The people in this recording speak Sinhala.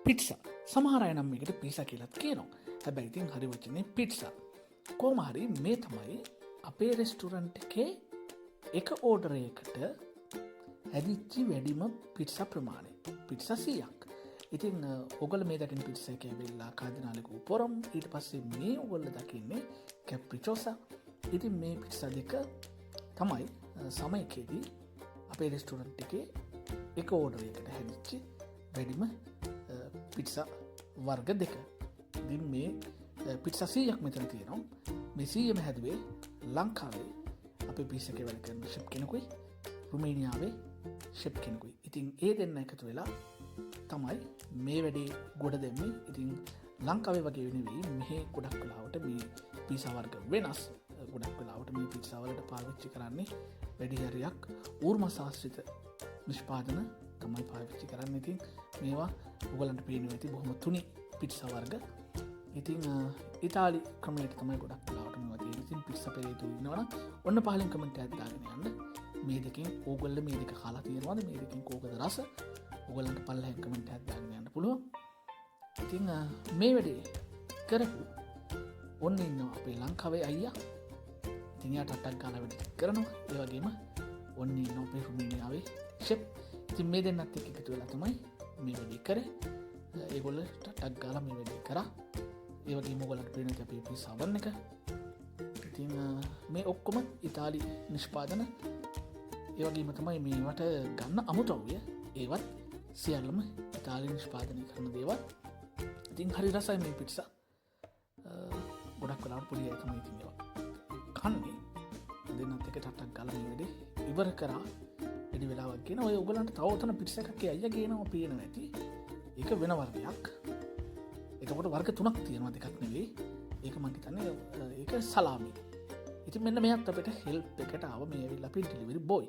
පිට්සා. සමහර අය නම් මේකට පීසා කියලාත් කියනවා. හැබැයි ඉතින් හරි වචනේ පිට්සා. කොහොම හරි මේ තමයි අපේ රෙස්ටුරන්ට් එකේ එක ඕඩරයකට හැදිච්චි වැඩිම පිට්සා ප්‍රමාණය. පිට්සා 100ක්. ඉතින් ඔගොල්ල මේ දකින පිට්සා එක ඇවිල්ලා කාදිනාලිකු පොරම්, ඊට පස්සේ මේ ඔගොල්ල දකින්නේ කැප්‍රිචෝසා. ඉතින් මේ පිට්සා දෙක තමයි සමයකේදී අපේ රෙස්ටුරන්ට් එකේ එක ඕඩරයකට හැදිච්චි වැඩිම පිට්සා වර්ග දෙක. ඉතින් මේ පිට්සා 100ක් මෙතන තියෙනවා. මේ 100ම හැදුවේ ලංකාවේ අපේ පිට්සා එකේ වැඩ කරන ෂෙෆ් කෙනෙකුයි, රුමේනියාවේ ෂෙෆ් කෙනෙකුයි. ඉතින් ඒ දෙන්න එකතු වෙලා තමයි මේ වැඩේ ගොඩ දෙන්නේ. ඉතින් ලංකාවේ වගේ නෙවෙයි, මෙහි ගොඩක් වෙලාවට මේ පීසා වර්ග වෙනස්. ගොඩක් වෙලාවට මේ පිට්සා වලට පාවිච්චි කරන්නේ වැඩි හරියක් ඌර්ම ශාස්ත්‍රිත නිෂ්පාදන තමයි පාවිච්චි කරන්නේ. ඉතින් මේවා ඔයගලන්ට පේනවා ඇති බොහොම තුනි පිට්සා වර්ග. ඉතින් ඉතාලි ක්‍රමයට තමයි ගොඩක් වෙලාවට මේවා තියෙන්නේ. ඉතින් පිට්සා පෙරේතු ඉන්නවනම් ඔන්න පහලින් කමෙන්ට් එකක් දාගෙන යන්න. මේ දෙකෙන් ඕගොල්ලෝ මේ දෙක කාලා තියෙනවද? මේ දෙකෙන් කෝකද රස? ඔයගලන්ට පල්ලෙන් කමෙන්ට් එකක් දාගෙන යන්න පුළුවන්. ඉතින් මේ වැඩේ කරපු ඔන්න ඉන්නවා අපේ ලංකාවේ අයියා. ඉතින් එයාට අටක් ගාලා වැඩ කරනවා. ඒ වගේම ඔන්න ඉන්නවා අපේ රුමේනියාවේ ෂෙෆ්. ඉතින් මේ දෙන්නත් එක්ක එකතු වෙලා තමයි මේ වැඩේ කරේ. ඒගොල්ලෝ අටක් ගාලා මේ වැඩේ කරා. ඒ වගේම ඔයගලන්ට පේනවා අපේ පීසා වර්ණ එක. ඉතින් මේ ඔක්කොම ඉතාලි නිෂ්පාදන. ඒ වගේම තමයි මේවට ගන්න අමුද්‍රව්‍ය. ඒවත් සියල්ලම ඉතාලි නිෂ්පාදනය කරන දේවල්. ඉතින් හරි රසයි මේ පිට්සා. ගොඩක් වෙලාවට පොඩි අය තමයි ඉතින් ඒවා කන්නේ. දෙන්නත් එක ටට්ටක් ගාලා මේ වැඩේ ඉවර කරා. වැඩි වෙලාවක් ගෙන ඔය ඔයගලන්ට තව උතන පිට්සා එකක් අයියා ගේනවා පේනවා ඇති. ඒක වෙන වර්ගයක්. එතකොට වර්ග 3ක් තියෙනවා, දෙකක් නෙවෙයි. ඒක මම හිතන්නේ ඒක සලාමි. ඉතින් මෙන්න මෙයාත් අපිට හෙල්ප් එකට ආව මේ ඇවිල්ලා අපේ ඩෙලිවරි බොයි.